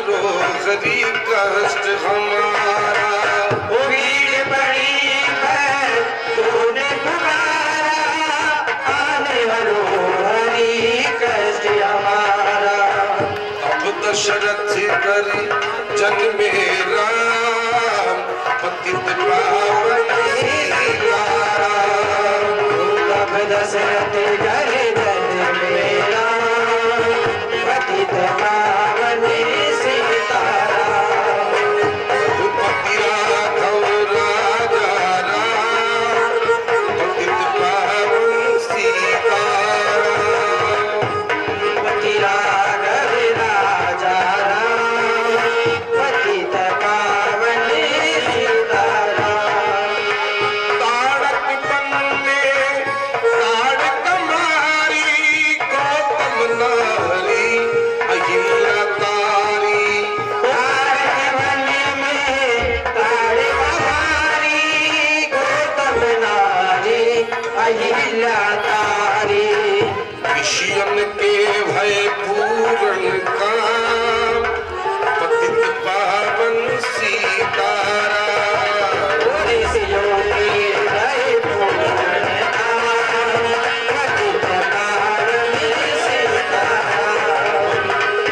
करो हरी कष्ट हमारा। भीड़ बड़ी है तूने पुकारा, आने वालो हरी कष्ट हमारा। अब दशरथ कर जन में राम, पतित पावन सीताराम। अब दशरथ कर जन में राम, पतित पावन सीताराम। रघुपति राघव राजा राम, पतित पावन सीताराम। पति राघव राजा राम, पतित पावन सीताराम। तारक बन में तारक मारी, गौतम नारी अहिल्या तारी। तारक वन में तारक मारी, गौतम नारी अहिल्या तारी। ऋषियन के भय पूर्ण काम, पतित पावन सीताराम। ऋषियों के भय पूर्ण काम, पतित पावन सीताराम।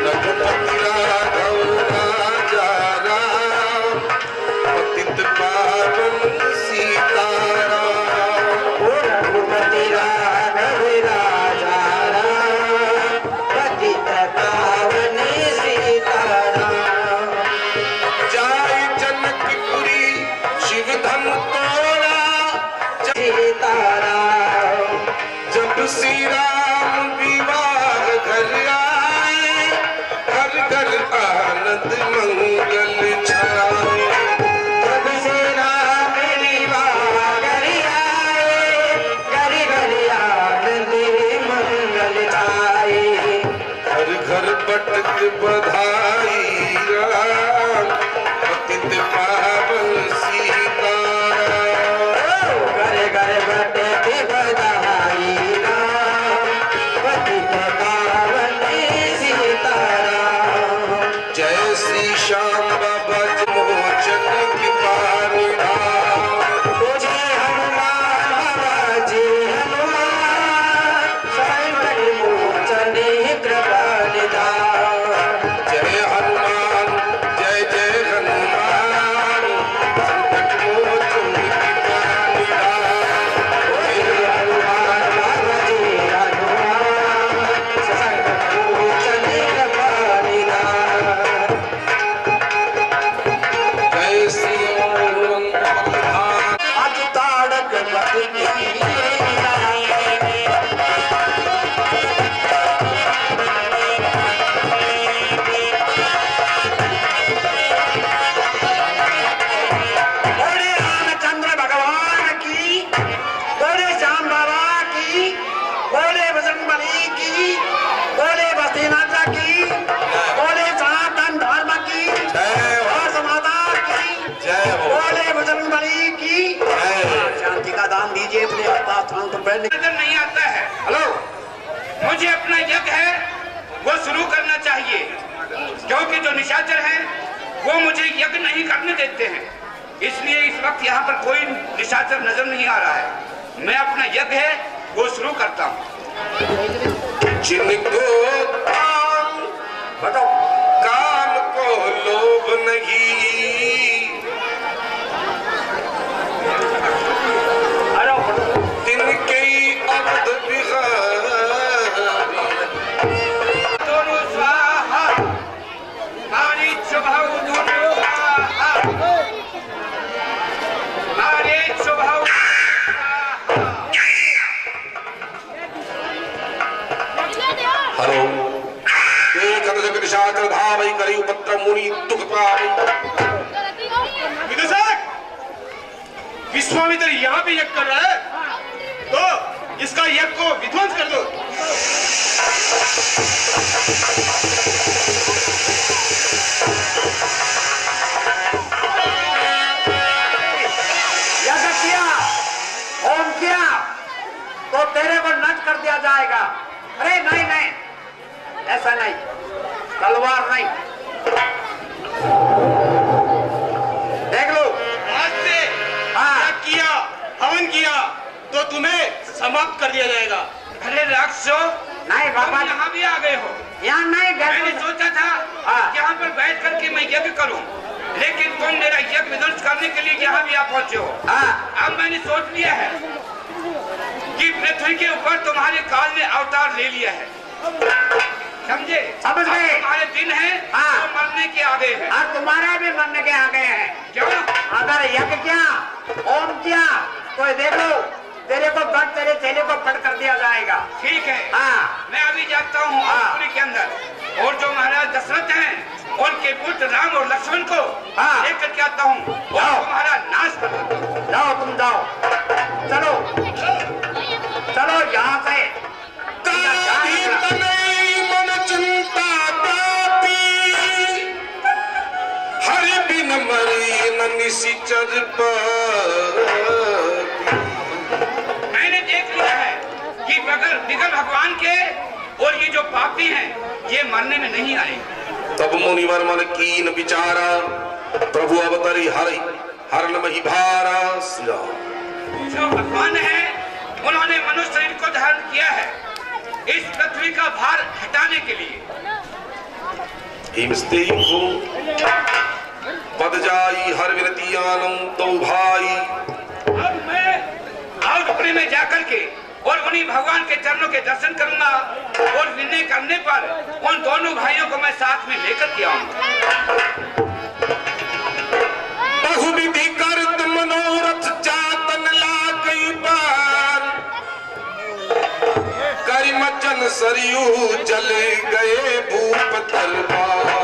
रघुपति राघव राजा राम, पतित पावन सीताराम। रघुपति राघव राजा राम, पतित पावन सीताराम। जाय जनकपुरी शिव धन तोड़ा, सीताराम। जब श्री राम विवाह घर आए, घर घर आनंद मंगल छाए। जब श्री राम विवाह घर आए, घर घर आनंद मंगल छाए। घर घर बटक बधाई राम, पतित पावन सीताराम। घर घर बटती बधाई राम, पतित पावन सीताराम। जय श्री श्याम बाबा मोचन कृपा निधान। तुझे हनुमान बाबा जी हनुमान, संकट मोचन कृपा निधान। जय हनुमान जय जय हनुमान, संकट मोचन कृपा निधान। तुझे हनुमान बाबा जी हनुमान, संकट मोचन कृपा निधान। जय श्री हनुमंत बलधाम। आज ताड़क बदनी बोले रामचंद्र भगवान की, बोले श्याम बाबा की, बोले बजरंगबली की, बोले बद्रीनाथ की, बोले सनातन धर्म की जय हो। और समाता की, जय हो। बोले बजरंगबली की। जय हो। शांति का दान दीजिए अपने अपना स्थान पर बैठने। नजर नहीं आता है। हेलो, मुझे अपना यज्ञ है वो शुरू करना चाहिए, क्योंकि जो निशाचर हैं वो मुझे यज्ञ नहीं करने देते हैं। इसलिए इस वक्त यहाँ पर कोई निशाचर नजर नहीं आ रहा है। मैं अपना यज्ञ है वो शुरू करता हूँ। जिनको काम बताओ काम को लोभ नहीं, तिनके अब्द बिहारी। दोनों स्वाहा, मारी शुभौ दोनों स्वाहा, मारी शुभौ हेलो देखत जग निशाचर धावै करी उपद्रव मुनि दुख पावै। विदूषक, विश्वामित्र यहाँ पे यज्ञ कर रहा है, तो इसका यज्ञ को विध्वंस कर दो। यज्ञ किया, होम किया, तो तेरे को नष्ट कर दिया जाएगा। अरे नहीं नहीं, ऐसा नहीं, तलवार नहीं, करूं, लेकिन तुम मेरा यज्ञ विध्वंस करने के लिए यहाँ भी आप पहुंचे हो। अब मैंने सोच लिया है कि पृथ्वी के ऊपर तुम्हारे काल ने अवतार ले लिया है, समझे? समझ गए। तुम्हारे दिन है तो मरने के आगे है, और तुम्हारा भी मरने के आगे है। क्यों? अगर यज्ञ किया, ओम किया, तो देखो तेरे को बट, तेरे चेले को पट कर दिया जाएगा। ठीक है। हाँ। मैं अभी जाता हूँ पुरी के अंदर, और जो महाराज दशरथ हैं उनके पुत्र राम और लक्ष्मण को लेकर के आता हूँ और तुम्हारा नाश कर देता हूँ। जाओ, तुम जाओ, चलो चलो यहाँ से। मन चिंता हरि बिन मरी न निशिचर मैंने देख लिया है कि बगैर भगवान के और ये जो पापी हैं ये मरने में नहीं आए। तब मुनिवर मन कीन विचारा, प्रभु अवतरी हरि हरण मही भारा। जो भगवान है उन्होंने मनुष्य शरीर को धारण किया है इस पृथ्वी का भार हटाने के लिए। पद जाई हर विनती आनम तो भाई। अब मैं आउटपुरी में जाकर के और उन्हीं भगवान के चरणों के दर्शन करूंगा और विनय करने पर उन दोनों भाइयों को मैं साथ में लेकर के आऊंगा। बहुविधि करत मनोरथ जातन लागई पार, करिमचन सरयू जल गए भूप तलवार।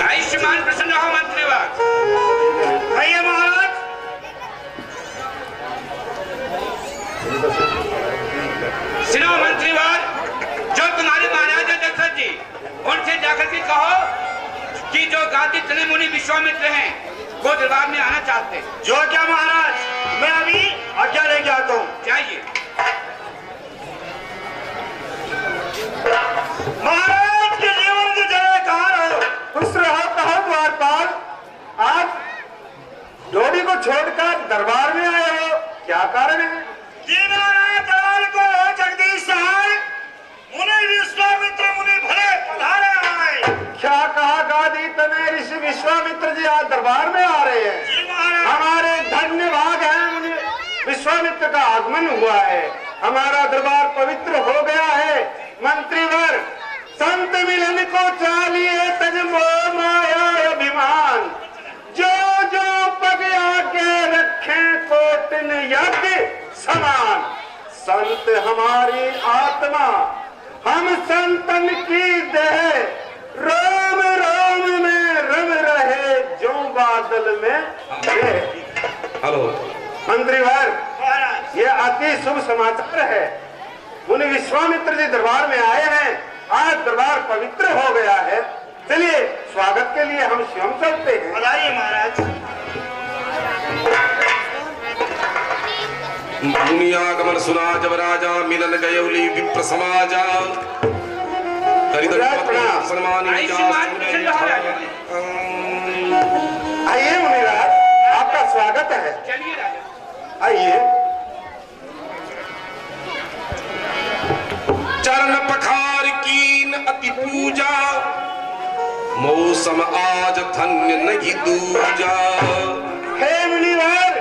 आयुष्मान प्रसन्न हो मंत्रीवार। भैया महाराज, सुनो मंत्रीवार, जो तुम्हारे महाराज दशरथ जी उनसे जाकर के कहो कि जो गादी तले मुनि विश्वामित्र हैं वो दरबार में आना चाहते हैं। जो क्या महाराज, मैं अभी आज्ञा लेके आता हूँ। जाइए। महाराज के जीवन की जयकार हो, खुश रहो, कहो द्वारपाल। आज जोड़ी को छोड़कर दरबार में आए हो, क्या कारण है? दीनानाथ को जगदीश सहाय, मुनि विश्वामित्र मुनि भले पधारे आए। क्या कहा गादी तने ऋषि विश्वामित्र जी आज दरबार में आ रहे हैं? जी महाराज। हमारे धन्य भाग है, मुनि विश्वामित्र का आगमन हुआ है, हमारा दरबार पवित्र हो गया है। मंत्रीवर, संत मिलन को चालिए तज मोह माया अभिमान, जो जो पग आगे रखे कोटिन यज्ञ समान। संत हमारी आत्मा, हम संतन की देह, रोम रोम में रम रहे जो बादल में रहे। हेलो मंत्रीवर, ये अति शुभ समाचार है। मुनि विश्वामित्र जी दरबार में आए हैं, आज दरबार पवित्र हो गया है। चलिए स्वागत के लिए हम स्वयं चलते हैं। बताइए महाराज। मुनियागमन सुना जब राजा मिलन गयौली विप्र समाजा। आइए मुनिराज, आपका स्वागत है। चलिए राजा। आइए। चरण पखार कीन अति पूजा, मौसम आज धन्य नहीं दूजा। हे मुनिवर,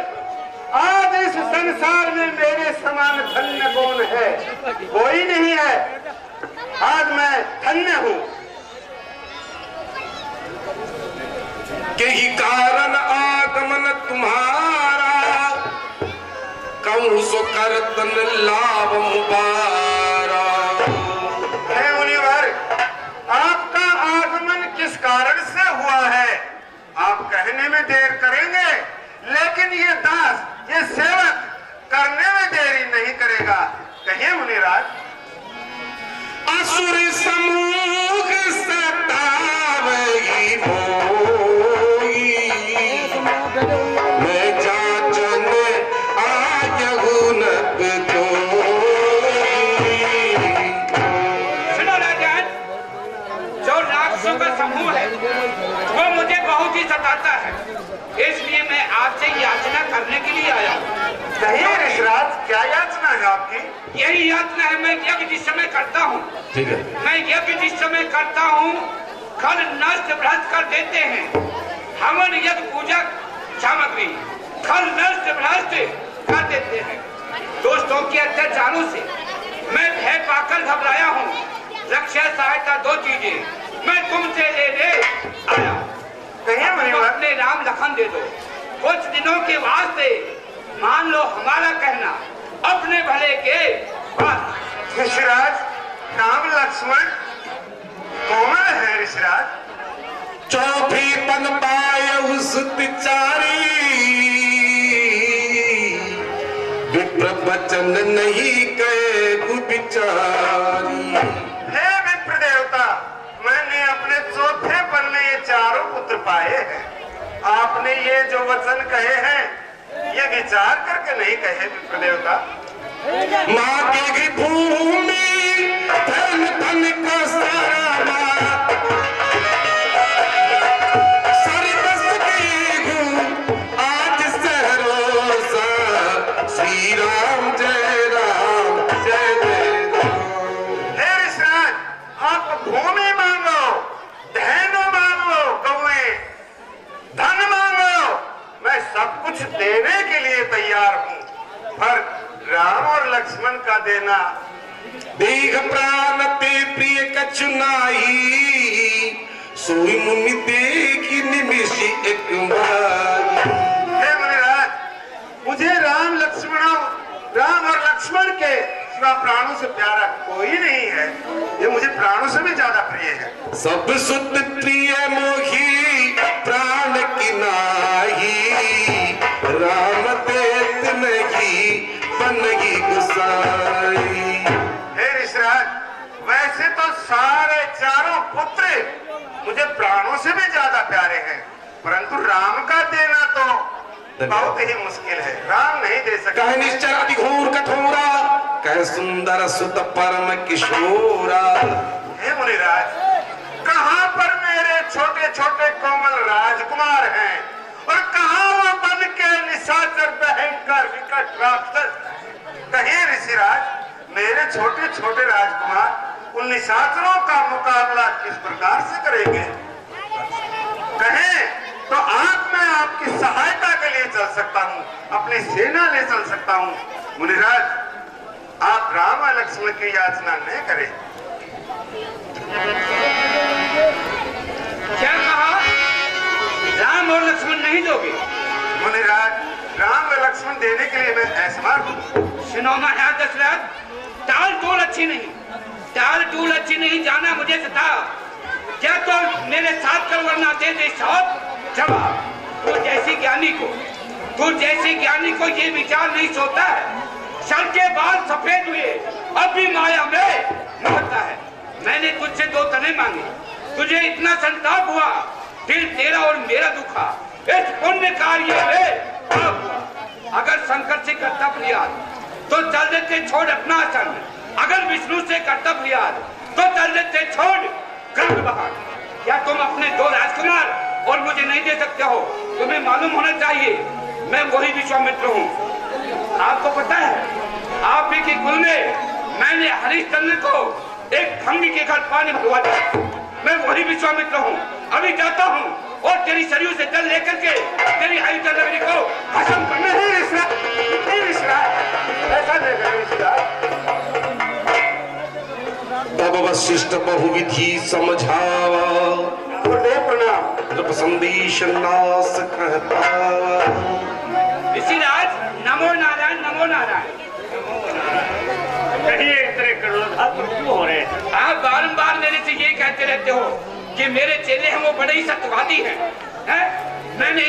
आज इस संसार में मेरे समान धन्य कौन है? कोई नहीं है। आज मैं धन्य हूँ। के ही कारण आगमन तुम्हारा, कहूँ सो करतन लाभ मुबारा। हे मुनिवर, आपका आगमन किस कारण से हुआ है? आप कहने में देर करेंगे, लेकिन ये दास, ये सेवक करने में देरी नहीं करेगा। कहिए मुनिराज। असुर समूह सतावही मोही, ही सताता है, इसलिए मैं आपसे याचना करने के लिए आया हूँ। कहिए ऋषिराज, क्या याचना है आपकी? यही याचना है, मैं यज्ञ जिस समय करता हूँ, ठीक है, मैं यज्ञ जिस समय करता हूँ, खल नष्ट भ्रष्ट कर देते हैं। हवन यज्ञ पूजा सामग्री खल नष्ट भ्रष्ट कर देते हैं। दोस्तों के अत्याचारों से मैं भय पाकर घबराया हूँ। रक्षा सहायता दो चीजें मैं तुमसे लेने आया। कहिए मुनिवर, अपने राम लखन दे दो। कुछ दिनों के वास्ते मान लो हमारा कहना अपने भले के बाद। ऋषिराज, राम लक्ष्मण कोमल है ऋषिराज। चौथी तन पाय उस बिचारी, विप्र वचन नहीं कहे कुबिचारी। हे विप्र देवता, मैंने अपने चौथे पल में ये चारों पुत्र पाए हैं। आपने ये जो वचन कहे हैं, ये विचार करके नहीं कहे विप्र देवता। माँ की भूमि धन धन का सारा, सरदस की हूँ आज सहरोसा। श्री राम जय राम जय जय राम। हे ऋषिराज, आप भूमि मांगो, धैर्य मांगो, गौएं धन मांगो, मैं सब कुछ देने के लिए तैयार हूँ। पर राम और लक्ष्मण का देना। देह प्राण ते प्रिय कछु नाई, सोई मुनि देखी निमिष एक बारी। हे मुनिराज, मुझे राम और लक्ष्मण के सिवा प्राणों से प्यारा कोई नहीं है। ये मुझे प्राणों से भी ज्यादा प्रिय है। सब सुत प्रिय मोही प्राण की नाही, राम देत नहीं बनगी गुसाई। हे ऋषिराज, वैसे तो सारे चारों पुत्र मुझे प्राणों से भी ज्यादा प्यारे हैं, परंतु राम का देना तो बहुत ही मुश्किल है। राम नहीं दे सकता। कह निश्चर अति घोर कठोरा, कह सुंदर सुत परम किशोरा। हे मुनिराज, कहाँ पर मेरे छोटे छोटे कोमल राजकुमार हैं और कहाँ वो बन के निशाचर भयंकर विकट राक्षस। कहिए ऋषिराज, मेरे छोटे छोटे राजकुमार उन निशाचरों का मुकाबला किस प्रकार से करेंगे? कहें तो मैं आपकी सहायता के लिए चल सकता हूँ, अपनी सेना ले चल सकता हूँ। मुनिराज, आप राम और लक्ष्मण की याचना नहीं करें। क्या कहा? राम और लक्ष्मण नहीं दोगे? मुनिराज, राम और लक्ष्मण देने के लिए मैं असमर्थ हूँ। सुनो महाराज दशरथ, टाल टूल अच्छी नहीं, टाल टूल अच्छी नहीं, जाना मुझे सता। क्या तो मेरे साथ कर वरना दे दे साहब जवाब। तू जैसी ज्ञानी को ये विचार नहीं सोता है। सर के बाल सफेद हुए अब भी माया में महकता है। मैंने तुझसे 2 तने मांगे, तुझे इतना संताप हुआ, दिल तेरा और मेरा दुखा। इस पुण्य कार्य में पाप हुआ। अगर शंकर से कर्तव्य लिया तो चल देते छोड़ अपना आसन, अगर विष्णु से कर्तव्य लिया तो चल देते छोड़ गर्भ बहार। क्या तुम अपने 2 राजकुमार और मुझे नहीं दे सकते हो? तुम्हें मालूम होना चाहिए मैं वही विश्वामित्र हूँ। आपको पता है आप ही के कुल में मैंने हरिश्चंद्र को एक भंगी के घर पानी भरवा दिया। मैं वही विश्वामित्र हूँ। अभी जाता हूँ और तेरी सरयू से जल लेकर के तेरी अयोध्या नगरी को भस्म करना है। ऐसा नहीं करें ऋषिराज। तब वशिष्ठ बहुविधि समझावा, जब संदेश नाश कहता। ऋषिराज, नमो नारायण नमो नारायण। कहिए इतने क्रोधातुर क्यों हो रहे हैं? आप बारंबार मेरे से ये कहते रहते हो कि मेरे चेले हैं वो बड़े ही सत्यवादी हैं। मैंने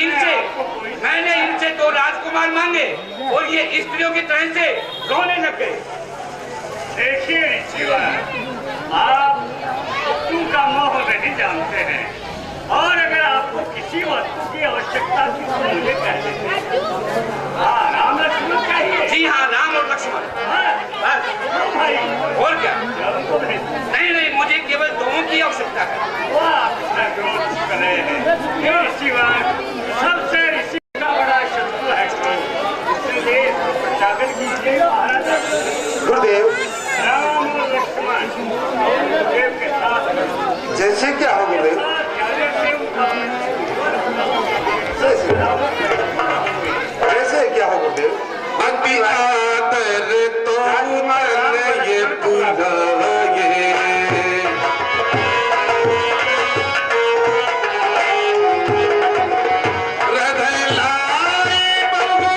इनसे 2 राजकुमार मांगे और ये स्त्रियों की तरह से रोने लग गए। देखिए ऋषिराज, आप वस्तु का मोह नहीं जानते हैं, और अगर आपको किसी वस्तु की आवश्यकता थी तो मुझे कह देते। हाँ, राम लक्ष्मण चाहिए। जी हाँ, राम और लक्ष्मण। भाई और क्या? उनको भेज। नहीं, मुझे केवल 2 की आवश्यकता है। वाह, अपना क्रोध कर रहे हैं। ये ऋषिवान सबसे ऋषि का बड़ा शत्रु है क्रोध, इसलिए जागर कीजिए महाराज। गुरुदेव राम और लक्ष्मण और गुरुदेव के साथ जैसे क्या हो गुरुदेव? कैसे क्या हो गुरुदेव? अति आदर तो मन ये बुलाए, हृदय लाए बंधु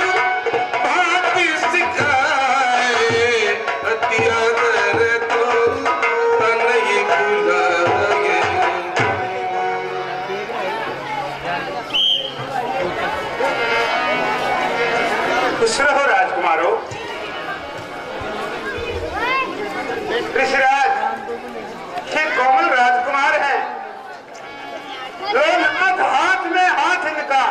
भांति सिखाए, अति आदर तो मन ये बुलाए। खुश रहो राजकुमारो। ऋषिराज ये कोमल राजकुमार है, जो नाथ हाथ में हाथ इनका,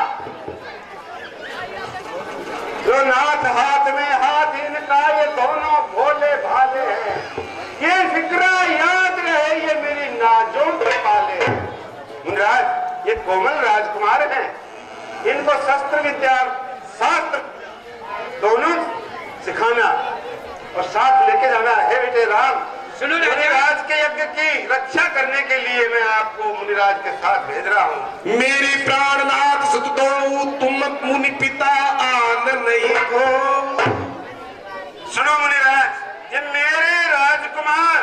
जो नाथ हाथ में हाथ इनका, ये दोनों भोले भाले हैं। ये फिक्रा याद रहे, ये मेरी नाजों के पाले हैं। मुनिराज ये कोमल राजकुमार हैं, इनको शस्त्र विद्या शास्त्र दोनों सिखाना और साथ लेके जाना है। बेटे राम, सुनो मुनिराज के यज्ञ की रक्षा करने के लिए मैं आपको मुनिराज के साथ भेज रहा हूँ। मेरी प्राणनाथ सुत दो, तुम मुनि पिता आन नहीं हो। सुनो मुनिराज, ये मेरे राजकुमार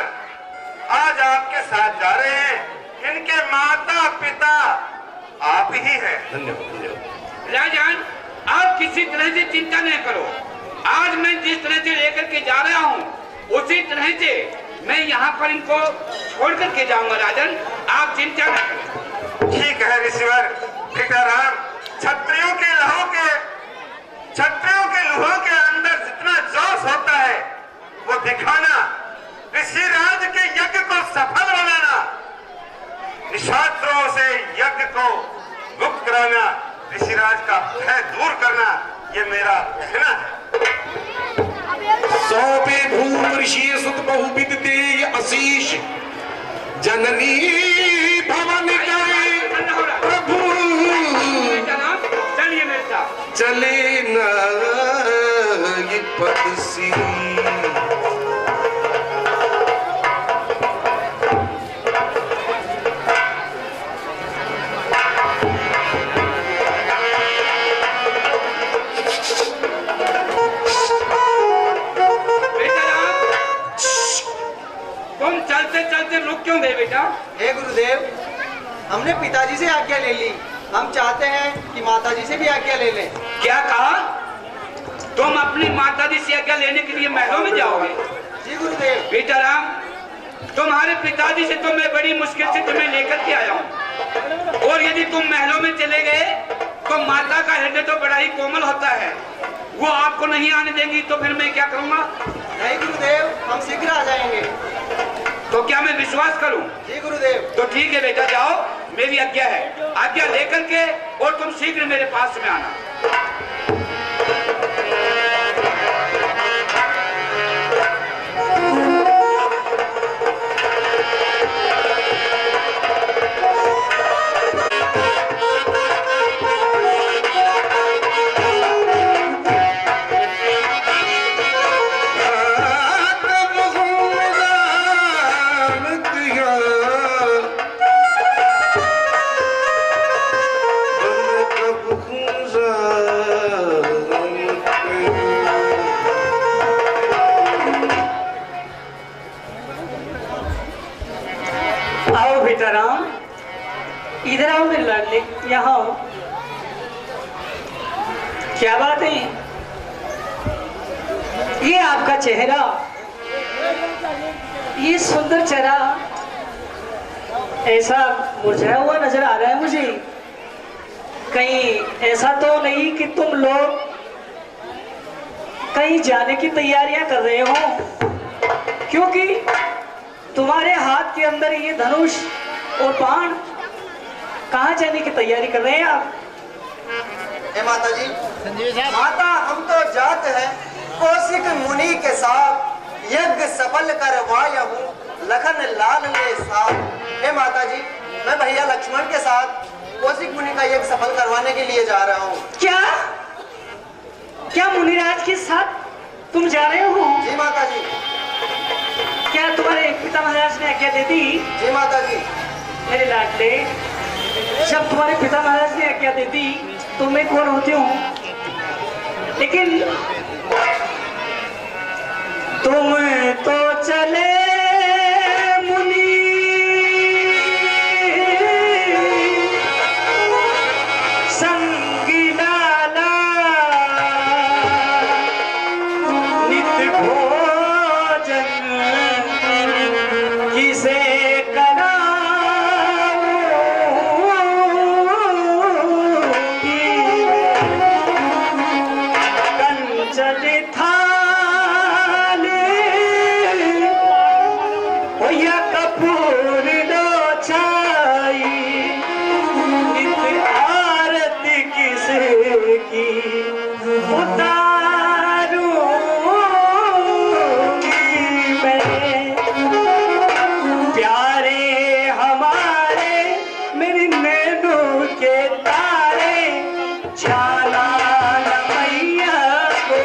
आज आपके साथ जा रहे हैं। इनके माता पिता आप ही हैं। धन्यवाद। राजन, आप किसी तरह से चिंता नहीं करो। आज मैं जिस तरह से लेकर के जा रहा हूँ उसी तरह से मैं यहाँ पर इनको छोड़ करके जाऊंगा। राजन आप चिंता न करें। ठीक है ऋषिवर। बेटा राम, क्षत्रियों के लहू के अंदर जितना जोश होता है वो दिखाना, ऋषिराज के यज्ञ को सफल बनाना, निशास्त्रों से यज्ञ को मुक्त कराना, ऋषिराज का भय दूर करना, ये मेरा कहना है। सौंपे भूम ऋषि सुत बहुविद देय आशीष, जननी भवन गए प्रभु, चलिए मेरे साथ। चले न ये पद सी। रुक क्यों गए बेटा? हे गुरुदेव, हमने पिताजी से आज्ञा ले ली, हम चाहते हैं कि माताजी से भी आज्ञा ले लें। क्या कहा? तुम अपनी माताजी से आज्ञा लेने के लिए महलों में जाओगे? जी गुरुदेव। बेटा राम, तुम्हारे पिताजी से तो मैं बड़ी मुश्किल से तुम्हें लेकर के आया हूँ, और यदि तुम महलों में चले गए तो माता का हृदय तो बड़ा ही कोमल होता है, वो आपको नहीं आने देंगी, तो फिर मैं क्या करूँगा? नहीं गुरुदेव, हम शीघ्र आ जाएंगे। तो क्या मैं विश्वास करूं? जी गुरुदेव। तो ठीक है बेटा, जाओ, मेरी आज्ञा है। आज्ञा लेकर के और तुम शीघ्र मेरे पास में आना। राम, इधर आओ मेरे लाडले, यहाँ आओ। क्या बात है? ये आपका चेहरा, ये सुंदर चेहरा ऐसा मुरझाया हुआ नजर आ रहा है मुझे। कहीं ऐसा तो नहीं कि तुम लोग कहीं जाने की तैयारियां कर रहे हो? क्योंकि तुम्हारे हाथ के अंदर ये धनुष और बाण, कहाँ जाने की तैयारी कर रहे हैं आप? हे माता जी, माता हम तो जाते हैं कौशिक मुनि के साथ यज्ञ सफल करवाया हूँ लखन लाल ने साथ। हे माता जी, मैं भैया लक्ष्मण के साथ कौशिक मुनि का यज्ञ सफल करवाने के लिए जा रहा हूँ। क्या क्या मुनिराज के साथ तुम जा रहे हो? जी माता जी। क्या तुम्हारे पिता महाराज ने आज्ञा दे दी? जी माता जी। मेरे लाडले, जब तुम्हारे पिता महाराज ने आज्ञा दे दी तो मैं कौन होती हूँ, लेकिन तुम तो चले मुनि संगी लाला, नित भोजन किसे कराऊंगी, कंचन थाली या कपूर लो छाई, नित आरती किसे की उतारूंगी मैं। प्यारे हमारे मेरी नैनों के तारे, जाना न मैया को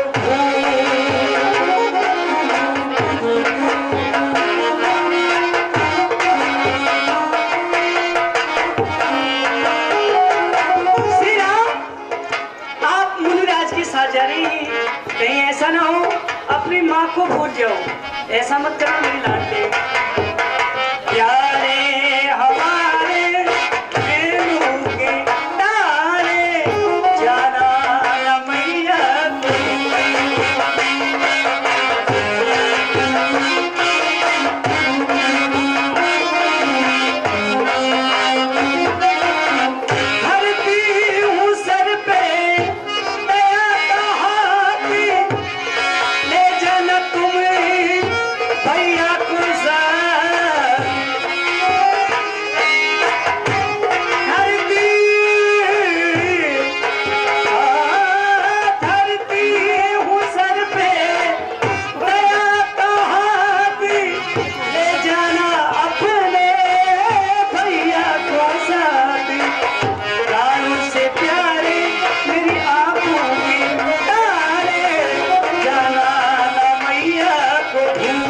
श्री राम, आप मुनिराज के साथ जा रही हैं, कहीं ऐसा ना हो अपनी माँ को भूल जाओ। ऐसा मत करो मेरी लाडली। प्यारे हमारे नैनों के तारे, जाना न मैया को। धरती हूँ सर पे दया का हाथ, ले जाना तुम्हें भैया को साथ। धरती हूँ सर पे दया का हाथ, ले जाना अपने भैया को साथ। प्राणों से प्यारे मेरी आंखों के तारे, जाना न मैया को भूल।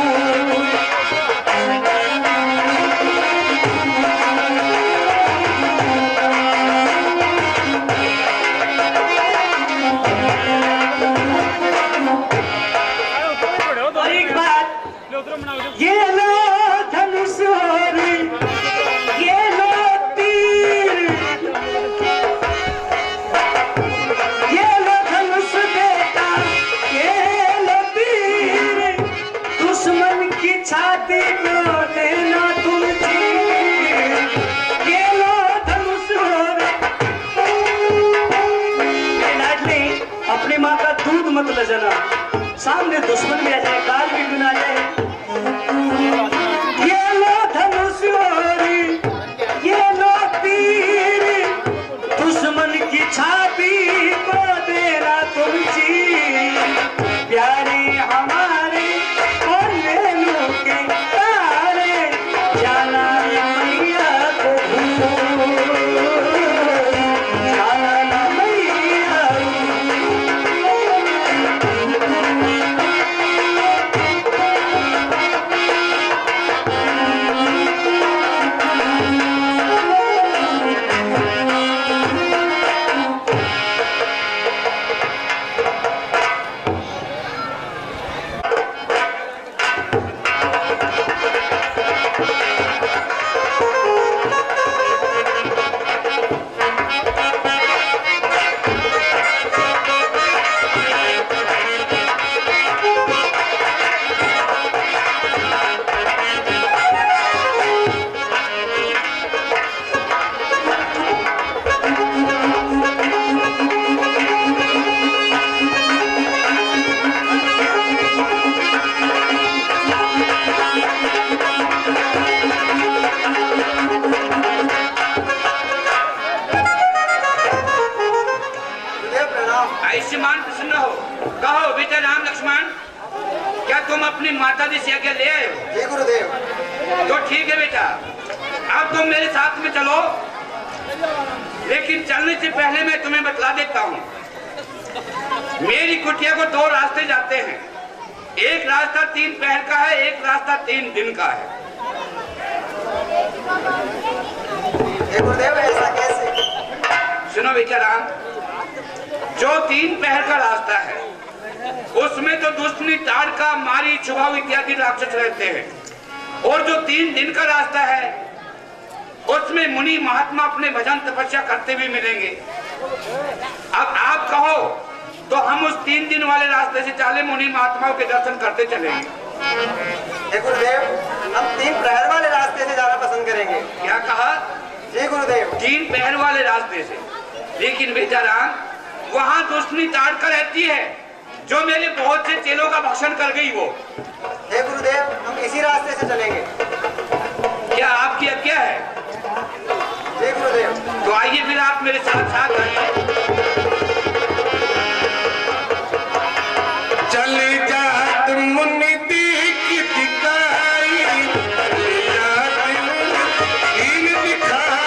और एक बात, ये लो धनुष और ये लो तीर, ये लो धनुष बेटा, ये लो तीर, दुश्मन की छाती को देना तुम चीर। ये लो धनुष और ये लाडली, अपनी माँ का दूध मत ले जाना, सामने दुश्मन भी आ जाए, काल भी गुना जाए। ये लो धनुष और ये लो तीर, दुश्मन की छाती को देना तुम चीर। प्यारे हमारे और नैनों के तारे, जाना न मैया को भूल, जाना न मैया को। आयुष्मान प्रसन्न हो। कहो बेटा राम लक्ष्मण, क्या तुम अपनी माता जी से आज्ञा ले आए हो? जी गुरुदेव। तो ठीक है बेटा, अब तुम मेरे साथ में चलो, लेकिन चलने से पहले मैं तुम्हें बतला देता हूँ। मेरी कुटिया को 2 रास्ते जाते हैं। एक रास्ता 3 पहर का है, एक रास्ता 3 दिन का है। गुरुदेव ऐसा कैसे? सुनो बेचाराम, जो 3 पहर का रास्ता है उसमें तो दुष्टनी, ताड़का, मारी, चुभाव इत्यादि राक्षस रहते हैं, और जो 3 दिन का रास्ता है उसमें मुनि महात्मा अपने भजन तपस्या करते भी मिलेंगे। अब आप कहो तो हम उस 3 दिन वाले रास्ते से चले, मुनि महात्माओं के दर्शन करते चलेंगे। गुरुदेव, हम 3 प्रहर वाले रास्ते से जाना पसंद करेंगे। क्या कहा? जी गुरुदेव। 3 पहर वाले रास्ते से, लेकिन बेचाराम वहां दुष्टनी ताड़का रहती है जो मेरे बहुत से चेलों का भक्षण कर गई। वो हे गुरुदेव, हम इसी रास्ते से चलेंगे। क्या आपकी आज्ञा है? जी गुरुदेव। तो आइए फिर आप मेरे साथ साथ आइए। चल जात मुनि की दिखाई, दिखाई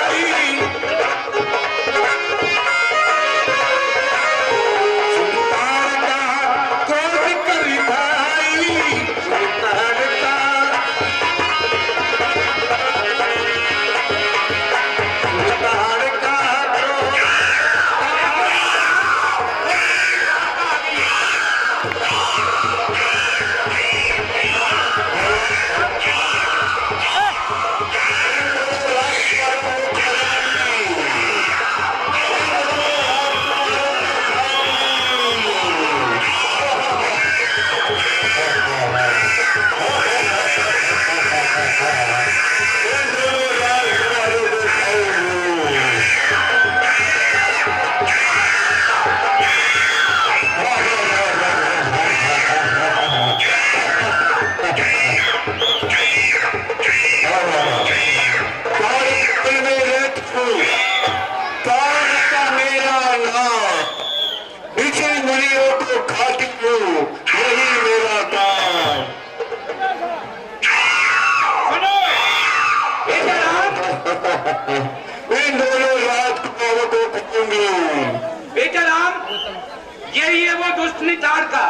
दुष्टनी ताड़का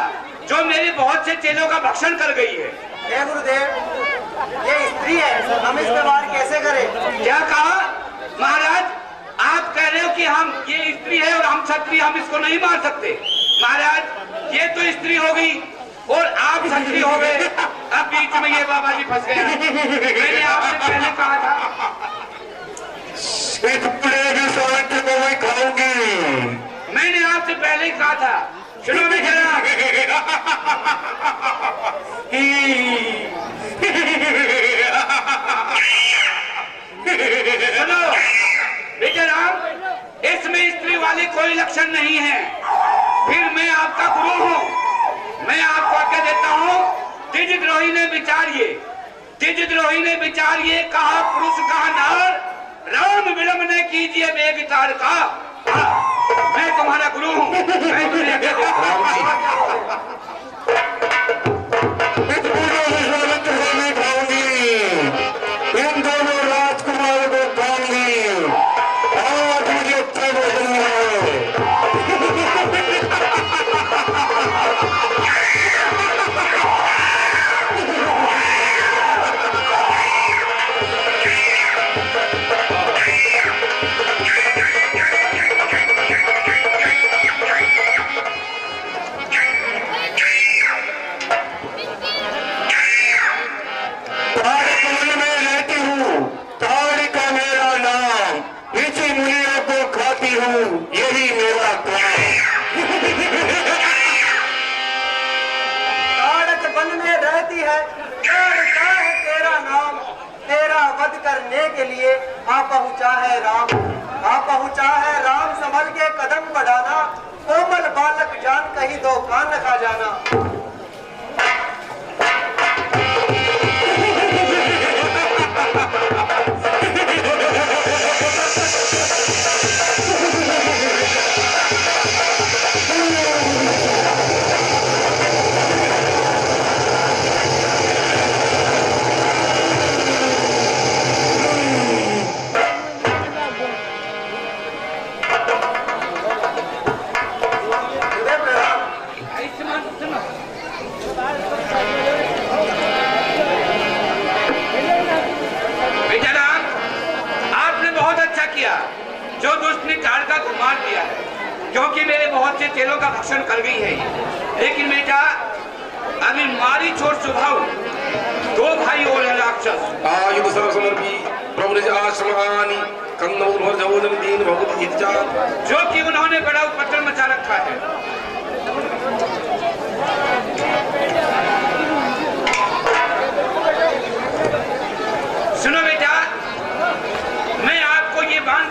जो मेरे बहुत से चेलों का भक्षण कर गई है। हे गुरुदेव, ये स्त्री है, हम इस पे वार कैसे करें? क्या कहा महाराज? आप कह रहे हो कि हम ये स्त्री है और हम क्षत्रिय, हम इसको नहीं मार सकते। महाराज, ये तो स्त्री हो गई और आप क्षत्रिय हो गए, अब बीच में ये बाबा जी फंस गए। मैंने आपसे पहले कहा था मैंने आपसे पहले ही कहा था। सुनो बेचारा, सुनो बेचारा, इसमें स्त्री वाले कोई लक्षण नहीं है। फिर मैं आपका गुरु हूँ, मैं आपको आज्ञा देता हूँ, द्विजद्रोही ने विचारिए, द्विजद्रोही ने विचारिए, कहा पुरुष कहा नार, राम विलंब ने कीजिए वेग ताड़का। मैं तुम्हारा गुरु हूँ, मैं तुम्हें आज्ञा देता हूँ। इन दोनों राजकुमार को खाऊंगी, आज मुझे अच्छा भोजन है। यही मेरा काम। ताड़क वन में रहती है, ताड़का है तेरा नाम, तेरा वध करने के लिए आ पहुंचा है राम, आ पहुंचा है राम, संभल के कदम बढ़ाना, कोमल बालक जान कहीं दो कान न खा जाना। से तेलों का भक्षण कर गई है। लेकिन बेटा अभी मारी चोट स्वभाव 2 भाई और है राक्षस। आयुध सर्व समर्पी प्रभु निज आश्रमानि कंदमूल भोजन दीन भगवती हितजा, जो कि उन्होंने बड़ा उपद्रव मचा रखा है। सुनो बेटा, मैं आपको ये बांध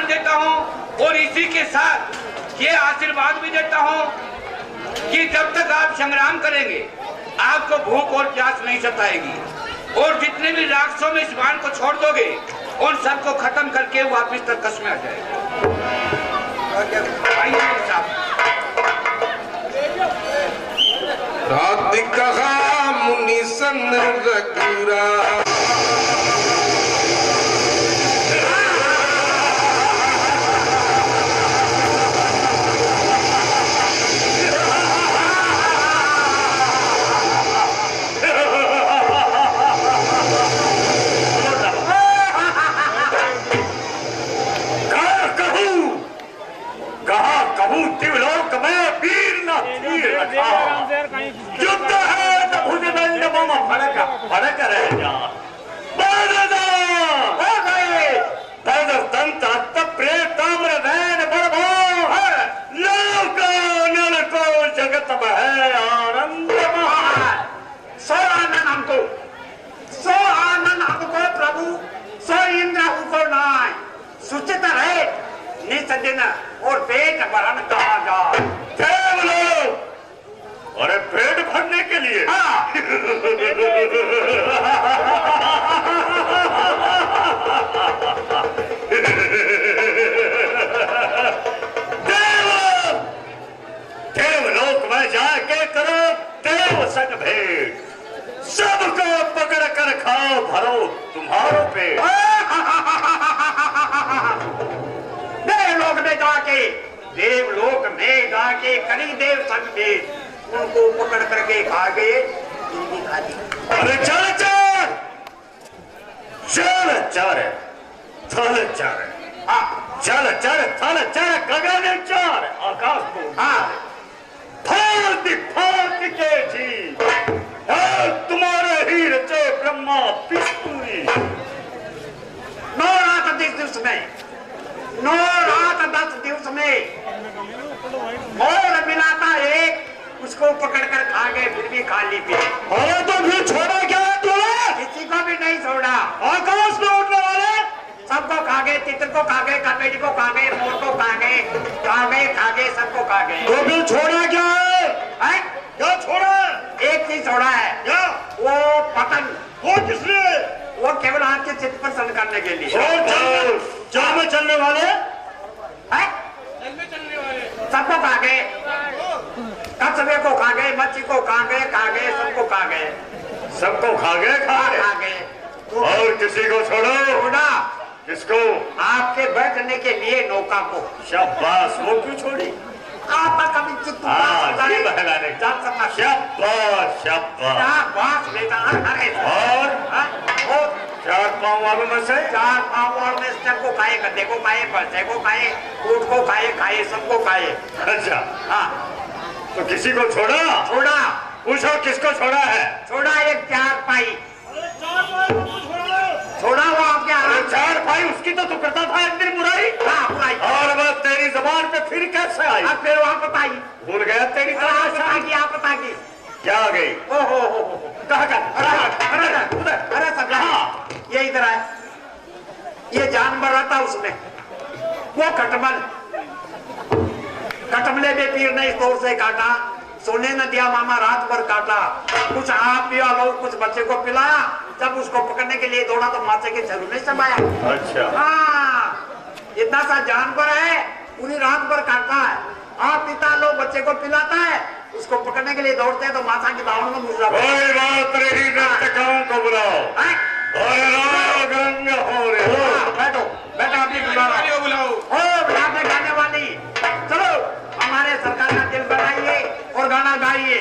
देता हूँ, और इसी के साथ ये आशीर्वाद भी देता हूँ कि जब तक आप संग्राम करेंगे आपको भूख और प्यास नहीं सताएगी, और जितने भी राक्षसों में इस बाण को छोड़ दोगे उन सबको खत्म करके वापिस तर्कस में आ जाएगा। आइए साहब। रात कहा मुनि सन रघुरा, दिवलोक में वीर न तीर रखा, युद्ध है न भुजदंड मम फड़क रह जा, हो गए दर दंत हस्त प्रेत ताम्र नैन बरभो है, लोक नल को जगत में है आनंद महान। सो आनंद हमको प्रभु, सो इंद्र हमको नाय, सुचित रहे निसदिन और पेट भरण कहा जाए। देवलोक, अरे पेट भरने के लिए देवलोक में जाके करो देव संग भेंट, सबको पकड़ कर खाओ भरो तुम्हारो पेट। देवलोक में जाके करी देव संग भेंट, उनको पकड़ करके खा गए, जिंदगी खा दी। अरे चल चल चल चल थल चल, हाँ चल चल थल चल गगन चल आकाश को, हाँ फाड़ के जी तुम्हारे ही रचे ब्रह्मा विष्णु। 9 रात 10 दिवस में, 9 रात 10 दिवस में और मिलाता एक, उसको पकड़ कर खा गए, फिर भी खा ली थी। अरे तो फिर छोड़ा क्या तूने? किसी को भी नहीं छोड़ा। आकाश में उड़ने वाले सबको खा गए, तितर को खा गए, कपेटी को खा गए, मोर को खा गए, सबको खा गए। तो फिर छोड़ा क्या है? क्या छोड़ा? एक चीज छोड़ा है। क्या? वो पतंग। वो किसने? वो केवल आपके चित्त पर सन करने के लिए। जल में चलने वाले सबको खा गए, कछुए को खा गए, मच्छी को खा गए, सबको खा गए, सबको खा गए। और किसी को छोड़ा? किसको? आपके बैठने के लिए नौका को। शाबाश, वो क्यों छोड़ी? आपका कभी चित्त बहलाने। शाबाश बेटा। और 4 पाँव वालों में से? 4 पाँव वालों में से को खाए, गद्दे को खाए, पर्चे को खाए, ऊँट को खाए, सबको खाए। अच्छा, हाँ। तो किसी को छोड़ा? पूछो किसको छोड़ा है? छोड़ा एक 4 पाई। छोड़ा वो आपके 4 पाई, उसकी तो तू करता था एक दिन बुराई। हाँ बुराई। और बस तेरी जबान पे फिर कैसे आई? अब फिर वहाँ बताई, भूल गया तेरी पता की क्या आ गई? ओहो कहाँ? अरे सब यहाँ, ये इधर आए। ये जानवर रहता उसमें, वो कटमले में पीर ने इस दौर से काटा, सोने न दिया मामा रात भर काटा, कुछ आप पिया लो, कुछ बच्चे को पिलाया, जब उसको पकड़ने के लिए दौड़ा तो माथे के झलू में समाया। अच्छा, हाँ इतना सा जानवर है, पूरी रात भर काटता है। आप पिता लो, बच्चे को पिलाता है, उसको पकड़ने के लिए दौड़ते हैं तो माथा की दावड़ में मुर्रा। कोई बात नहीं, नर्तकों को बुलाओ। बैठो अपनी बुलाओ, गाने वाली। चलो हमारे सरकार का दिल बनाइए और गाना गाइए।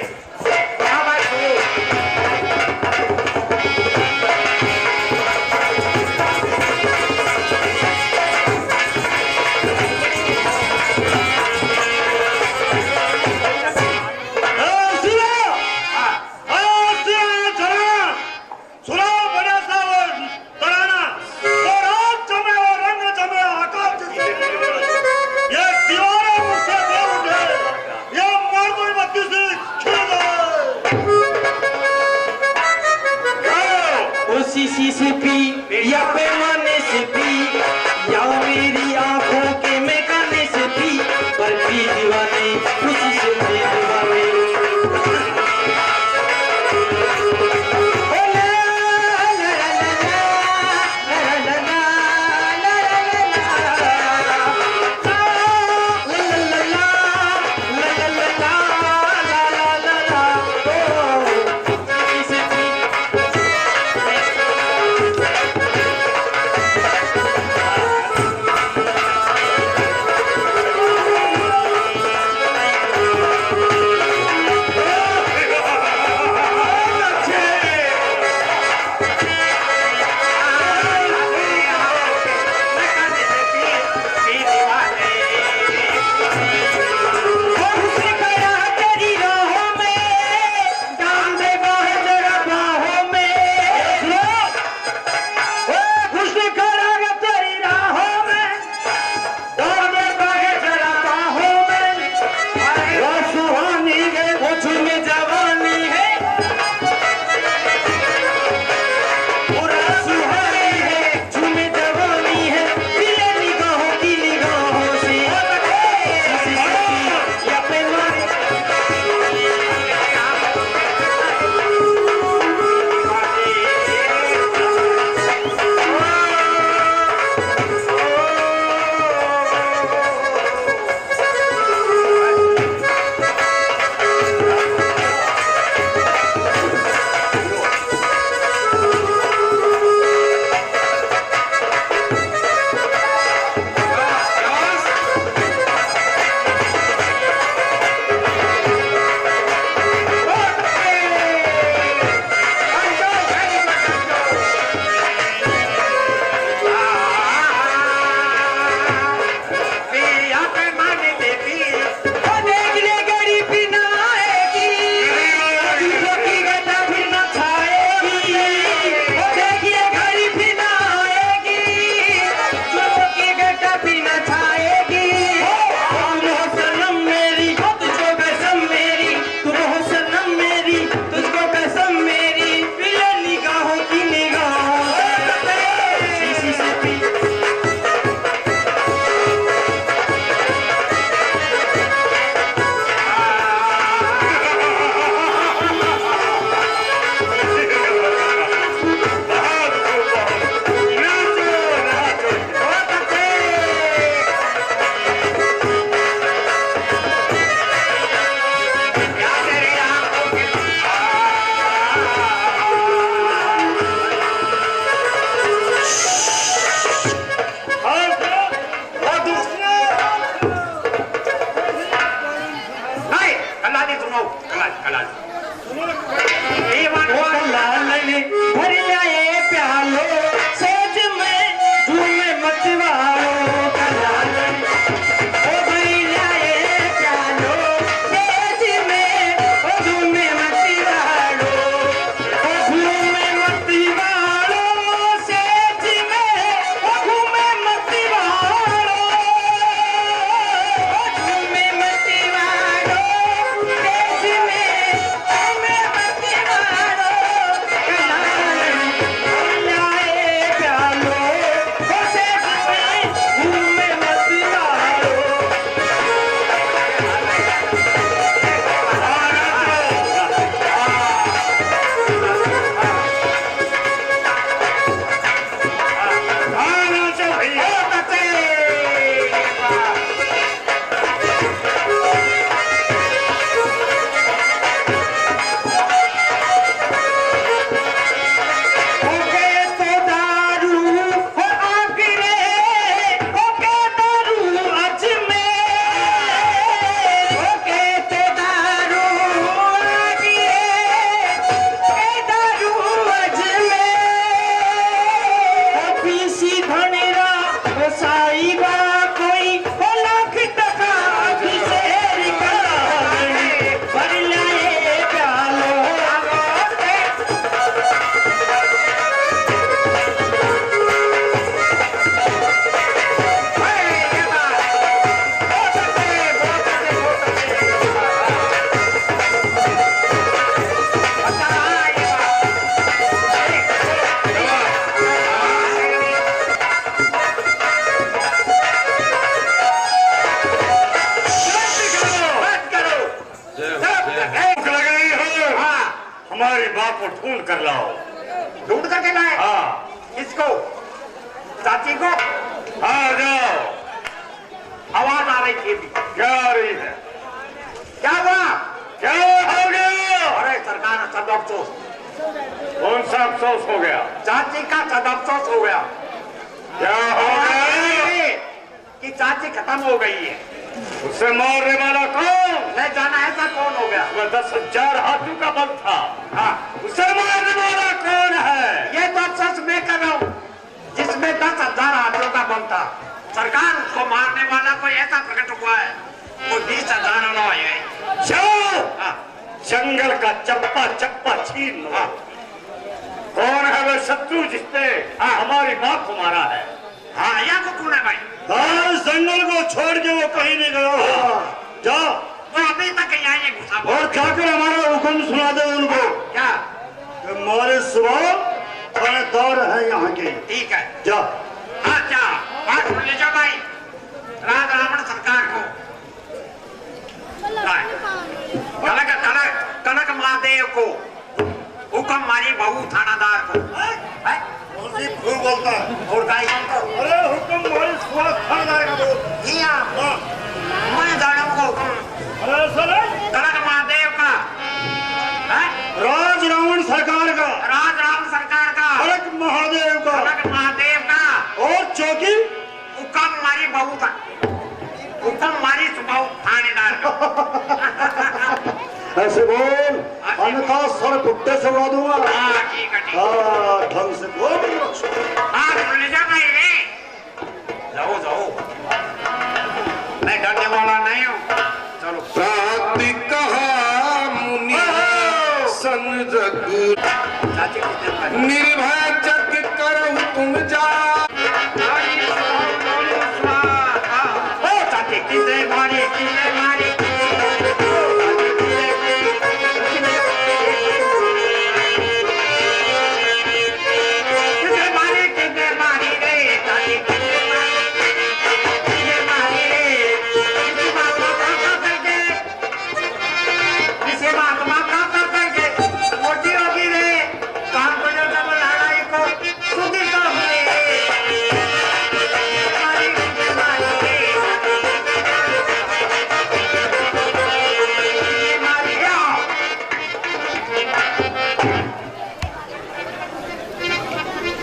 हमारी माँ को ढूंढ कर लाओ। ढूंढ करके लाए? हाँ। किसको? चाची को? हाँ जाओ। आवाज आ रही थी। क्या आ रही है? क्या हुआ? क्या हो गया? अरे सरकार सब अफसोस। कौन सा अफसोस हो गया? चाची का सब अफसोस हो गया। क्या हो गया? कि चाची खत्म हो गई है। उसे मारने वाला कौन? नहीं जाना ऐसा कौन हो गया? उसमें 10,000 हाथों का बल था। हाँ, उसे मारने वाला कौन है? ये तो अफसोस मैं कर रहा हूँ जिसमें 10,000 हाथियों का बल था। सरकार उसको मारने वाला कोई ऐसा प्रकट हुआ है वो 20,000 वाला है। जाओ। हाँ, जंगल का चप्पा चप्पा छीन लो। कौन है वह शत्रु जिसने हमारी माँ को मारा है? हाँ, या को कौन है भाई? हाँ, जंगल को छोड़ के वो कहीं नहीं गया। जाओ। वो अभी तक यहाँ ही घुसा हुआ है। और जाकर हमारा हुक्म सुना दे उनको। क्या? हमारे सुबह थानेदार है यहाँ के। ठीक है। जा। अच्छा, बात सुन लीजिए भाई। राज रावण सरकार को कनक महादेव को हुक्म मारी बहू थानादार को। खूब बोलता है। और गाय को अरे हुक्म मारी सुबह थानेदार का बोल। मैं जानू को हुक्म अरे सर कनक महादेव का, राज रावण सरकार का, राज रावण सरकार का, कनक महादेव का, कनक महादेव का और चौकी हुक्म मारी बहू था, हुक्म मारी सुबह थानेदार का। ऐसे बोल, अन्यथा सर कुत्ते से उड़ा दूंगा। हाँ, ठीक है, ठीक है। हाँ, ढंग से बोल। हाँ, सुन लीजिए भाई रे। जाओ जाओ, मैं डरने वाला नहीं हूँ। चलो। प्राति कहा मुनि संजग चाची को देख कर। निर्भय जग करहु तुम जा। ओ चाची किसे मारी, किसे मारी?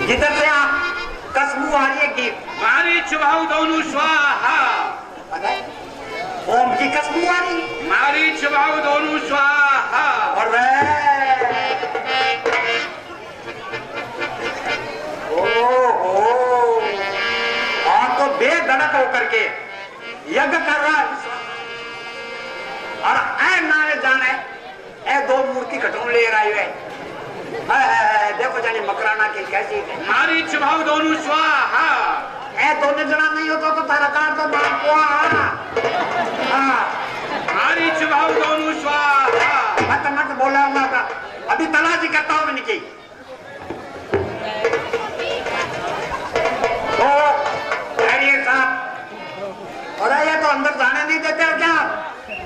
जिधर से आप कसबू आ रही है की मारी चुभाऊ दोनों स्वाहा। ओम की कसबू आ रही। मारी चुभाऊ दोनों स्वाहा। और आप तो बेधड़क होकर के यज्ञ कर रहा है और ऐ नारे जाने ऐ दो मूर्ति कटोन ले आए हुए। देखो जानी मकराना की कैसी है। मारी चुभाऊ दोनों स्वाहा। ऐ दोनों जना नहीं होता तो तारा कार तो बाप हुआ। हाँ, मारी चुभाऊ दोनों स्वाहा। मत बोला हूँ था। अभी तलाशी करता हूँ मैं निकी। ओ खैरियत साहब। अरे ये तो अंदर जाने नहीं देते हो क्या?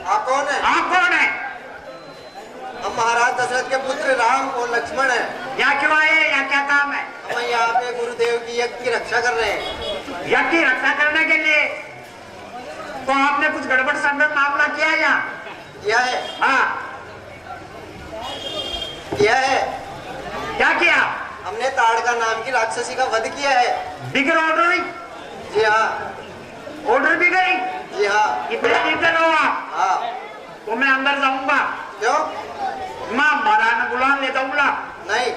आप कौन है? आप कौन है? हम महाराज दशरथ के पुत्र राम और लक्ष्मण हैं। यहाँ क्यों आए? यहाँ क्या काम है? हम यहाँ पे गुरुदेव की यज्ञ की रक्षा कर रहे हैं। यज्ञ की रक्षा करने के लिए तो आपने कुछ गड़बड़ संगत मामला किया या? किया है। हाँ, किया है। क्या किया? हमने ताड़का नाम की राक्षसी का वध किया है। बिगर ऑर्डर नहीं? जी हाँ। ऑर्डर भी करी? जी हाँ। कितने निर्दल हो आप? हाँ। तो मैं अंदर जाऊंगा। क्यों? माँ महाराज ने बुला ले जाऊंगा। नहीं।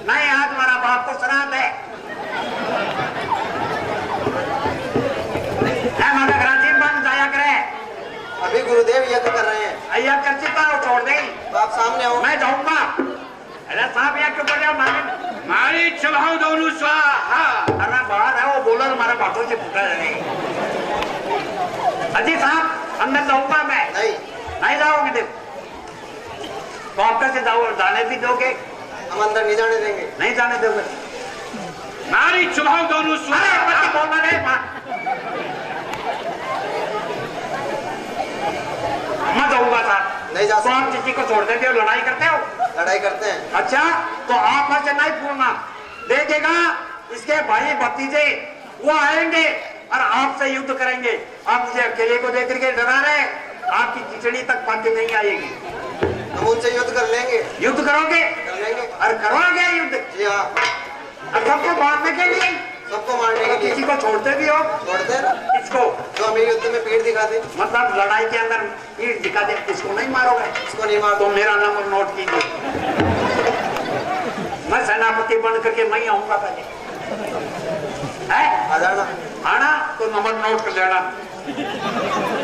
नहीं, आज हमारा बाप को श्राद्ध है। हमारा ग्राजीन बन जाया करे। अभी गुरुदेव यज्ञ कर रहे हैं। अय्या कर चुका हो, छोड़ दे। तो आप सामने हो। मैं जाऊंगा। अरे साहब यहाँ क्यों कर रहे हो? मारी चुभाऊ दोनों स्वाहा। अरे बाहर है वो बोला हमारे बातों से फूटा नहीं। अजी साहब अंदर जाऊंगा मैं। नहीं। नहीं जाओगे देव तो आप कैसे जाओ? जाने भी दोगे? हम अंदर नहीं जाने देंगे। नहीं जाने दोगे? मारी चुभाऊ दोनों अरे स्वाहा। मत बोलना रे माँ। मैं जाऊंगा साहब। नहीं जा बता तो आप किसी को छोड़ देते हो, लड़ाई करते हो? लड़ाई करते हैं। अच्छा, तो आप मुझे नहीं पूछना। देखेगा इसके भाई भतीजे वो आएंगे और आपसे युद्ध करेंगे। आप मुझे अकेले को देख करके डरा रहे, आपकी खिचड़ी तक पाती नहीं आएगी। हम उनसे युद्ध कर लेंगे। युद्ध करोगे कर लेंगे। और करवाओगे युद्ध? जी हाँ। और सबको मारने के लिए? सबको मारने तो के लिए। किसी को छोड़ते भी हो? छोड़ते हैं ना। किसको? जो हमें युद्ध में पीठ दिखा दे। मतलब लड़ाई के अंदर पीठ दिखा दे, इसको नहीं मारोगे? इसको नहीं मार। तो मेरा नंबर नोट कीजिए, मैं सेनापति बन करके मैं आऊंगा पहले। आ जाना। आना तो नंबर नोट कर लेना,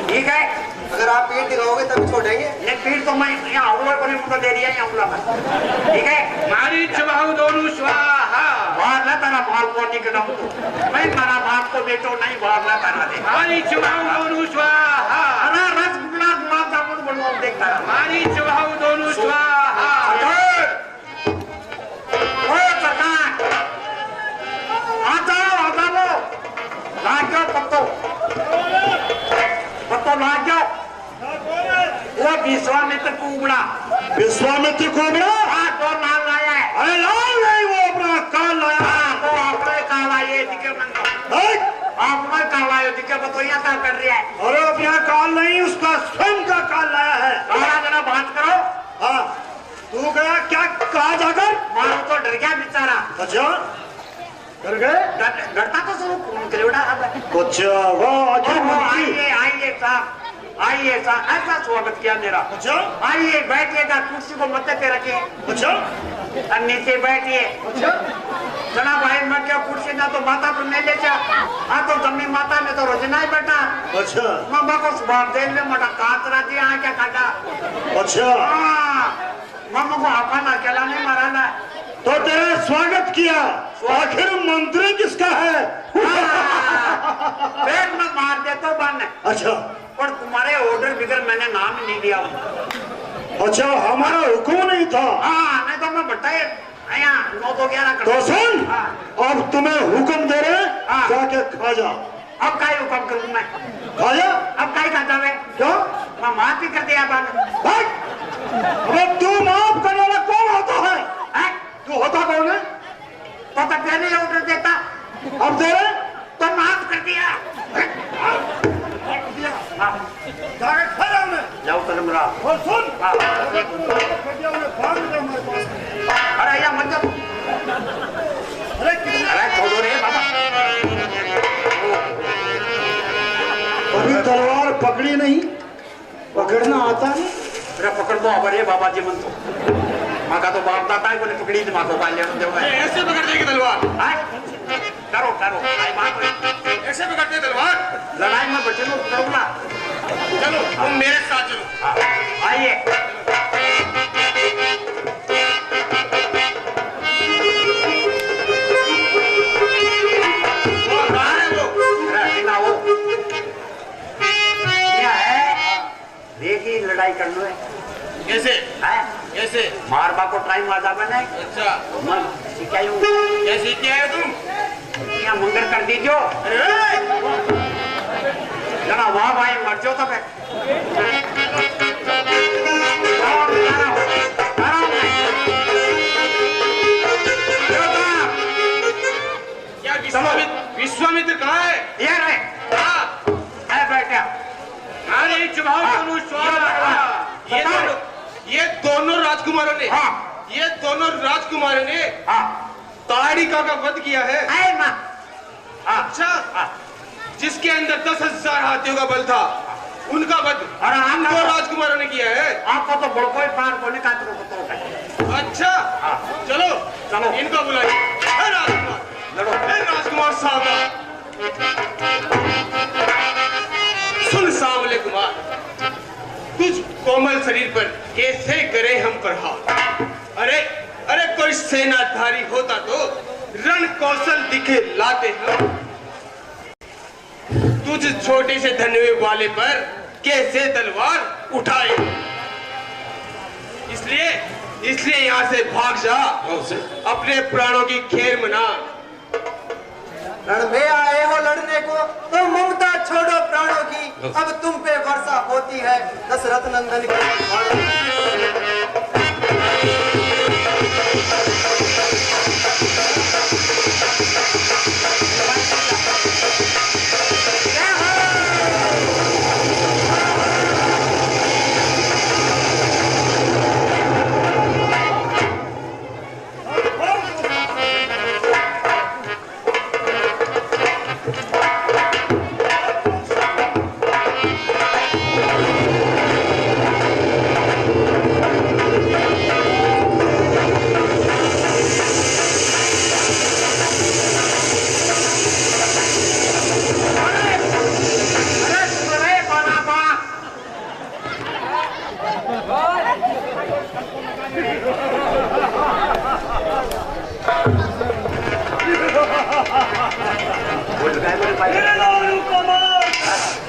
ठीक है? अगर आप पीठ दिखाओगे तभी छोड़ेंगे। ये पीठ तो मैं यहाँ आऊंगा को नहीं, मुझे दे दिया यहाँ आऊंगा मैं, ठीक है? मारी चबाऊ दोनों स्वाहा। बाहर ना तारा माल को निकलाऊं तो मैं मारा बाप को बेटो नहीं, बाहर ना तारा दे। मारी चबाऊ दोनों स्वाहा। अरे रसगुल्ला गुलाब जामुन बनवाऊं देखता रहा। मारी चबाऊ दोनों स्वाहा। विश्वामित्र कुबड़ा। विश्वामित्र कोबरा? हाँ, तो नाल लाया है। अरे लाल नहीं, वो अपना काल लाया। हाँ, तो आपने काला ये दिखे मंगो। आपने काला ये दिखे बतोइया क्या कर रही है? अरे अपना काल नहीं, उसका स्वयं का काल लाया है। काला जरा बात करो। हाँ, तू गया क्या कहा जाकर? मारो तो डर गया बेचारा। अच्छा, डर गए? डरता तो शुरू खून के उड़ा अब। अच्छा, वाह, अच्छा मंत्री। आइए आइए साहब, आइए साहब, ऐसा स्वागत किया मेरा। अच्छा, आइए बैठिएगा, कुर्सी को मत्थे पे रखिए अच्छा, और नीचे बैठिए। अच्छा, जना भाई मैं क्या कुर्सी ना तो माता पर नहीं ले जा, हाँ तो जमी माता में तो रोजना ही बैठा। अच्छा, मम्मा को स्वभाव देख ले, मटा कात राजी यहाँ क्या काटा। अच्छा, हाँ, मम्मा को अपन अकेला नहीं मराना। तो तेरा स्वागत किया। आखिर मंत्री किसका है? पेट में मार दे तो बन। अच्छा, पर तुम्हारे ऑर्डर बिगर मैंने नाम ही नहीं दिया। अच्छा, हमारा हुक्म नहीं था। हाँ, नहीं तो मैं बटाए यहाँ 9 तो 11 कर। तो सुन, हाँ। अब तुम्हें हुक्म दे रहे, हाँ। जाके खा जा। अब का हुक्म करूँ मैं? खा जा। अब का खाता है? क्यों? मैं माफ ही कर दिया बन। अबे तू माफ करने वाला कौन होता है? हैं? तू होता कौन है? तो पहले ऑर्डर देता अब दे रहे? तो माफ कर दिया। हाँ, जाके खा जा उन्हें। जाओ तरमरा। और सुन, हाँ। उन्हें भाग दे हमारे पास। अरे या मत जाओ। अरे कितना? अरे छोड़ो रे बाबा। अभी तलवार पकड़ी नहीं, पकड़ना आता नहीं। अरे पकड़ दो अब रे बाबा जी मन तो। माँ का तो बाप दाता है, बोले पकड़ी थी माँ को पाल लिया तो ऐसे पकड़ देगी तलवार? करो करो, आई बात है। ऐसे पकड़ते तलवार? लड़ाई में बचे लोग करूँगा। चलो तुम मेरे साथ चलो। आइए। देखिए लड़ाई कर लो है। कैसे? हैं? कैसे? मारबा को टाइम आ जावे ना। अच्छा, मैं सिखाऊं। कैसे क्या है तुम? यहाँ मंगर कर दीजियो। अरे जना वाह भाई मर जाओ तो फिर। क्या विश्वामित्र कहाँ है? ये रहे। हाँ, है बैठा। मारी चबाऊ दोनों स्वाहा। ये दोनों राजकुमारों ने, हाँ। ये दोनों राजकुमारों ने हाँ। ताड़िका का वध किया है। आए माँ। हाँ। अच्छा, हाँ। जिसके अंदर 10,000 हाथियों का बल था, उनका वध और हम दो राजकुमारों ने किया है। आपको तो बड़को ही पार को नहीं काट रहा। अच्छा, चलो चलो। इनको बुलाइए। हे राजकुमार, लड़ो। हे राजकुमार साहब, सुन सांवले कुमार, तुझ कोमल शरीर पर कैसे करे हम प्रहार? अरे अरे कोई सेनाधारी होता तो रण कौशल दिखे लाते हम। तुझ छोटे से धनवे वाले पर कैसे तलवार उठाए? इसलिए यहाँ से भाग जा, अपने प्राणों की खेर मना। रण में आए हो लड़ने को तो ममता छोड़ो प्राणों की। अब तुम पे वर्षा होती है दशरथ नंदन की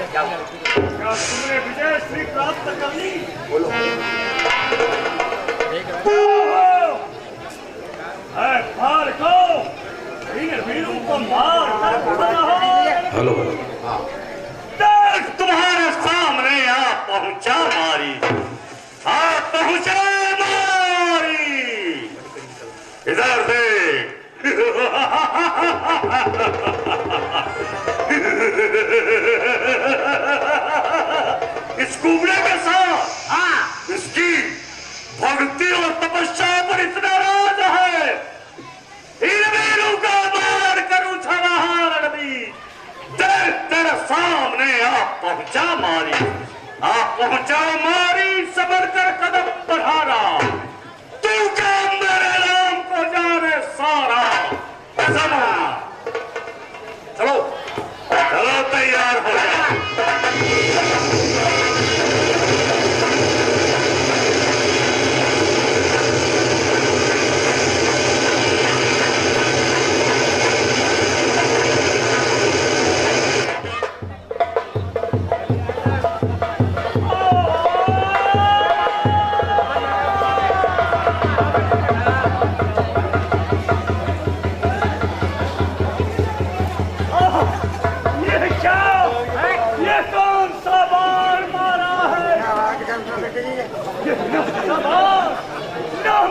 तुमने विजय श्री प्राप्त कर ली। बोलो भार को इन वीरों को मार हेलो तुम्हारे सामने आ पहुंचा मारी, आ पहुंचा मारी। इधर देख इस कुबड़े के साथ इसकी भक्ति और तपस्या पर इतना राज है। इन वीरों का मार करूं छलाहार देख तेरे सामने आप पहुंचा मारी, आप पहुंचा मारी, समर कर कदम बढ़ाना। तू क्या मेरे नाम को जाने सारा। चलो चलो तैयार हो जा।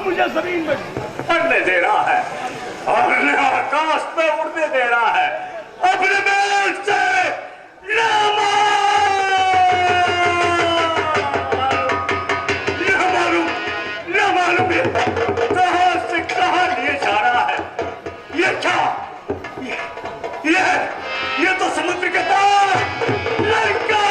मुझे जमीन में पड़ने दे रहा है और आकाश में उड़ने दे रहा है। अपने मेल से न मालूम कहां से कहां लिए जा रहा है। ये क्या, ये तो समुद्र के पार लंका।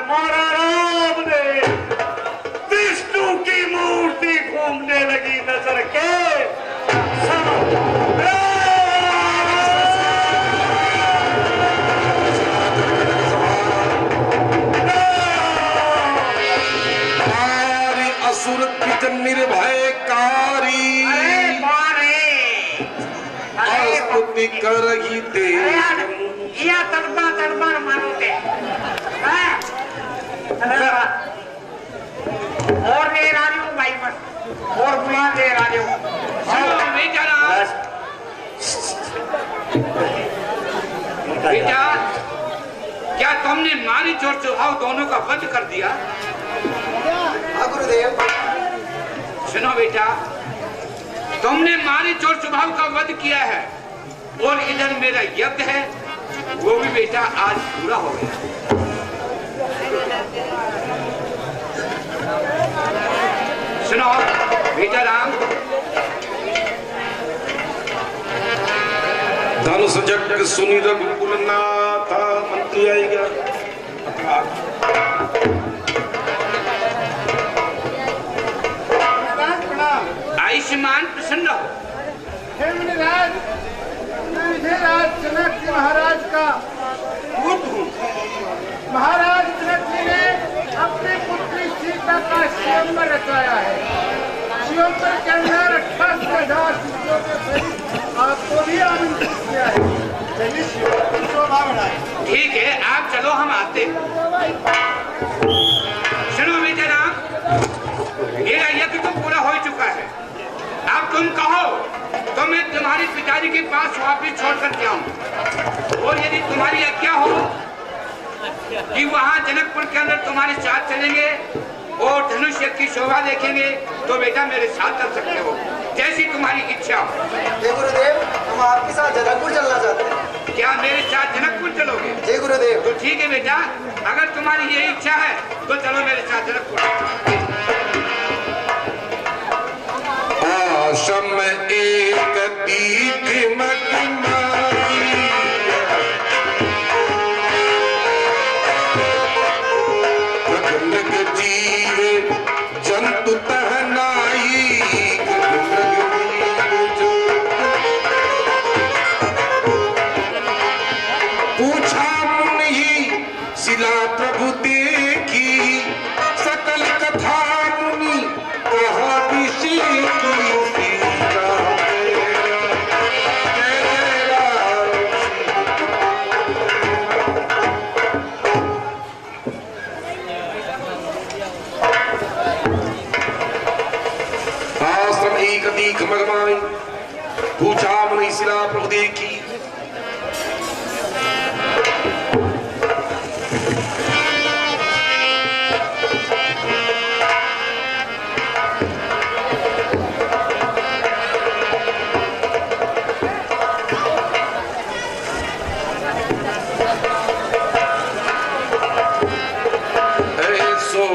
मारा राम ने विष्णु की मूर्ति घूमने लगी नजर के असुर पित निर्भयकारी स्तुति करही दे तड़पा तड़पा मानोगे और ले रही हूँ भाई बस और बुला ले रही हूँ। बेटा क्या तुमने मारीच और चौहाव दोनों का वध कर दिया? गुरुदेव। सुनो बेटा, तुमने मारीच और चौहाव का वध किया है और इधर मेरा यज्ञ है वो भी बेटा आज पूरा हो गया। सुनो बेटा राम, धनुष जग सुनी रघुकुल नाथ मंत्री आएगा। आयुष्मान प्रसन्न हो। जनक जी महाराज का पुत्र हूँ। महाराज जनक जी ने अपनी पुत्री गीता का स्वयंवर रचाया है। स्वयंवर के अंदर 28,000 शिष्यों के सहित आपको भी आमंत्रित किया है। चलिए शोभा बढ़ाए। ठीक है, आप चलो, हम आते हैं। सुनो बेटा राम, मेरा यज्ञ तो पूरा हो चुका है। अब तुम कहो तो मैं तुम्हारे पिताजी के पास वापिस छोड़ कर जाऊं, और यदि तुम्हारी आज्ञा हो कि वहां जनकपुर के अंदर तुम्हारे साथ चलेंगे और धनुष यज्ञ की शोभा देखेंगे, तो बेटा मेरे साथ चल सकते हो, जैसी तुम्हारी इच्छा हो। जय गुरुदेव, हम आपके साथ जनकपुर चलना चाहते हैं। क्या मेरे साथ जनकपुर चलोगे? जय गुरुदेव। तो ठीक है बेटा, अगर तुम्हारी ये इच्छा है तो चलो मेरे साथ जनकपुर। आश्रम एक दीख मगमाई, गगनग जीव जंतु तहनाई, पूछा मुनि शिला प्रभु देखी, सकल कथा मुनि कहा ऋषि की। आश्रम एक दीख मगमाई, पूछा मुनि शिला प्रभु देखी। ऐसो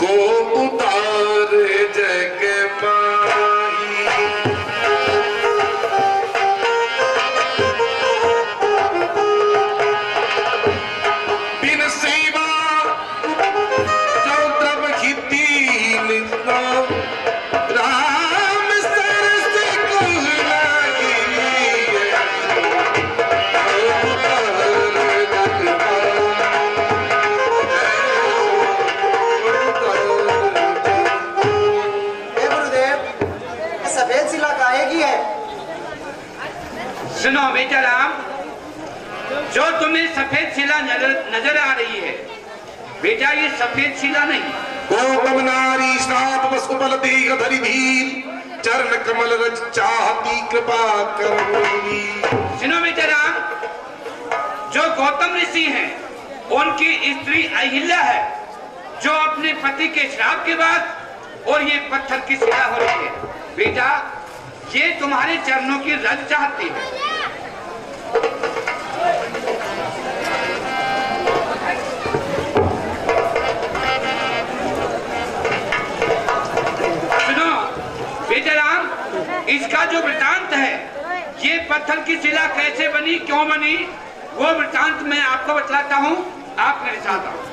को उतार जग माही, बिन सेवा जो द्रव की दीन राम सरस कुल लागी। सफेद शिला काहे की है? सुनो बेटा राम, जो तुम्हें सफेद शिला नजर आ रही है, बेटा ये सफेद शिला नहीं। गौतम नारी श्राप वसुबल देह धरि धीर, चरण कमल रज चाहती कृपा करोगी। सुनो बेटा राम, जो गौतम ऋषि हैं उनकी स्त्री अहिल्या है, जो अपने पति के श्राप के बाद, और ये पत्थर की शिला हो रही है। बेटा ये तुम्हारे चरणों की रज चाहती है। सुनो बेटा राम, इसका जो वृतांत है, ये पत्थर की शिला कैसे बनी, क्यों बनी, वो वृतांत मैं आपको बतलाता हूँ। आप मेरे साथ आओ।